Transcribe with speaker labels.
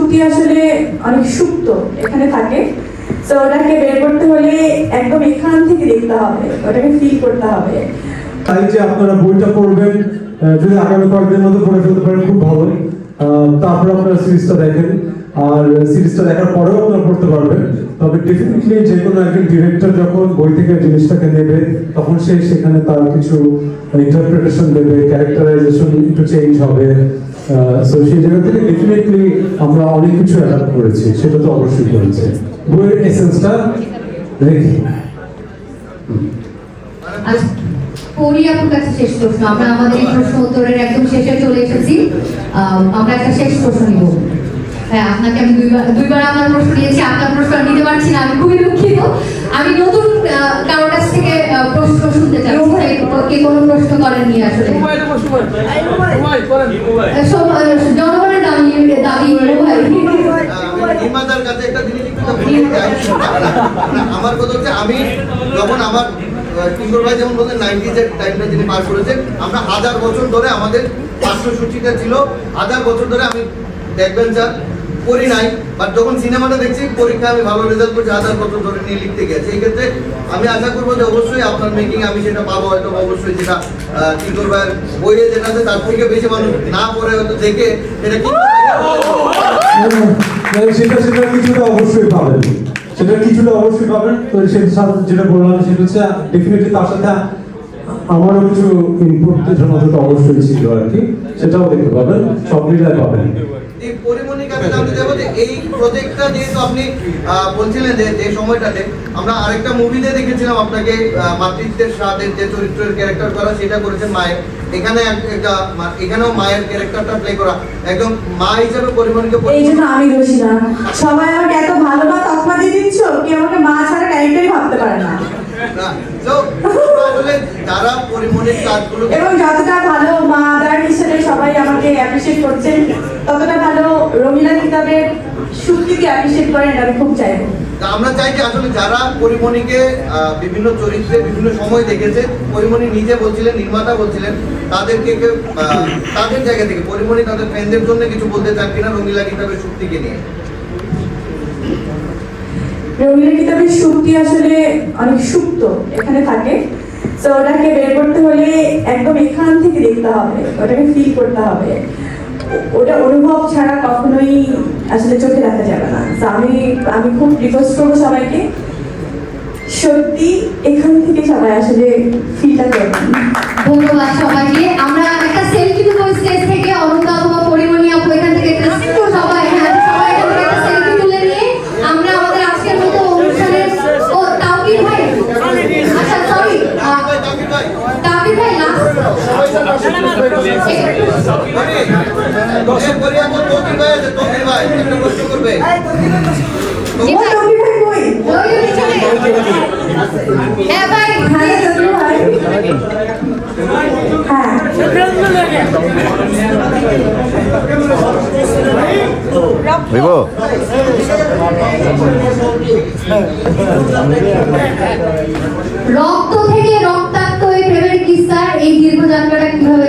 Speaker 1: শক্তি আসলে অনেক সুপ্ত এখানে থাকে। তো ওটাকে বের করতে হলে একদম এখান থেকে দেখতে হবে, ওটাকে ফিল করতে হবে।
Speaker 2: তাই যে আপনারা বইটা পড়বেন, যদি আগামী কয়েকদিনের মধ্যে পড়ে ফেলতে পারেন খুব ভালো। তারপর আপনারা সিরিজটা দেখেন, আর সিরিজটা দেখার পরেও আপনারা পড়তে পারবেন। তবে ডেফিনেটলি যে কোনো একজন ডিরেক্টর যখন বই থেকে জিনিসটাকে নেবে, তখন সে সেখানে তার কিছু ইন্টারপ্রিটেশন দেবে, ক্যারেক্টারাইজেশন একটু চেঞ্জ হবে। সো সেই জায়গা থেকে ডেফিনেটলি আমরা অনেক কিছু অ্যাডাপ্ট করেছি, সেটা তো অবশ্যই করেছে। বইয়ের এসেন্সটা রেখে।
Speaker 3: আপনার কাছে শেষ প্রশ্ন, আমরা আমাদের এই প্রশ্ন উত্তরের একদম শেষে চলে এসেছি। আমরা একটা শেষ প্রশ্ন নিব। হ্যাঁ, আপনাকে আমি দুইবার আমার প্রশ্ন দিয়েছি, আপনার প্রশ্ন নিতে পারছি না, আমি খুবই দুঃখিত। আমি নতুন কারোর কাছ থেকে প্রশ্ন শুনতে চাই। কে কোনো প্রশ্ন করেননি আসলে? জনগণের দাবি
Speaker 4: ইমানদার কাছে একটা জিনিস আমার কথা হচ্ছে, আমি যখন আমার কিশোর ভাই যেমন বলতেন 90s এর টাইমটা যিনি পার করেছেন, আমরা 1000 বছর ধরে আমাদের পাঠ্যসূচিটা ছিল 1000 বছর ধরে আমি দেখবেন স্যার করি নাই, বাট যখন সিনেমাটা দেখছি পরীক্ষা আমি ভালো রেজাল্ট করছি 1000 বছর ধরে নিয়ে লিখতে গেছি। এই ক্ষেত্রে আমি আশা করবো যে অবশ্যই আপনার মেকিং আমি সেটা পাবো, হয়তো অবশ্যই যেটা কিশোর ভাইয়ের বইয়ে যেটা আছে তার থেকে বেশি মানুষ না পড়ে হয়তো দেখে এটা কি
Speaker 2: সেটা কিছুটা অবশ্যই পাবেন, সেটা কিছুটা অবশ্যই পাবেন। তো সেটা যেটা বললাম সেটা হচ্ছে ডেফিনেটলি তার সাথে আমারও কিছু ইনপুট তো অবশ্যই ছিল আর কি, সেটাও দেখতে পাবেন, সব মিলিয়ে পাবেন।
Speaker 4: এই প্রজেক্টটা যেহেতু আপনি বলছিলেন যে সময়টাতে আমরা আরেকটা মুভিতে দেখেছিলাম আপনাকে মাতৃত্বের সাথে যে চরিত্রের ক্যারেক্টার করা সেটা করেছেন মায়ের, এখানে এখানেও মায়ের ক্যারেক্টারটা প্লে করা, একদম মা হিসেবে পরিমণিকে।
Speaker 1: এই জন্য আমি দোষী না, সবাই আমাকে এত ভালো বা তকমা দিয়ে দিচ্ছ, কি আমাকে মা ছাড়া ক্যারেক্টারই ভাবতে পারে না।
Speaker 4: যারা পরিমণির কাজগুলো
Speaker 1: এবং যতটা ভালো মাদার হিসেবে সবাই আমাকে অ্যাপ্রিশিয়েট করছেন, ততটা ভালো রঙিলা কিতাবের সুকৃতি অ্যাপ্রিশিয়েট করেন, আমি খুব চাইবো।
Speaker 4: আমরা চাই যে আসলে যারা পরিমণিকে বিভিন্ন চরিত্রে বিভিন্ন সময় দেখেছে, পরিমণি নিজে বলছিলেন, নির্মাতা বলছিলেন, তাদেরকে তাদের জায়গা থেকে পরিমণি তাদের ফ্যানদের জন্য কিছু বলতে চান কিনা রঙিলা কিতাবের শক্তিকে নিয়ে?
Speaker 1: রঙিলা কিতাবের শক্তি আসলে অনেক সুপ্ত এখানে থাকে। তো ওটাকে বের করতে হলে একদম এখান থেকে দেখতে হবে, ওটাকে ফিল করতে হবে। ওটা অনুভব ছাড়া কখনোই আসলে চোখে দেখা যাবে না। তো আমি খুব রিকোয়েস্ট করবো সবাইকে, সত্যি এখান থেকে সবাই আসলে ফিলটা করবেন।
Speaker 3: ধন্যবাদ সবাইকে। আমরা একটা সেলফি দেবো স্টেজ থেকে, অনন্ত অথবা পরিমণি আপু এখান থেকে সবাই একটা সেলফি তুলে নিয়ে আমরা আমাদের আজকের মতো অনুষ্ঠানের তাওকির ভাই, আচ্ছা সরি তাওকির ভাই রক্ত থেকে রক্তাক্ত এই প্রেমের কিস্সার এই দীর্ঘ যাত্রাটা কিভাবে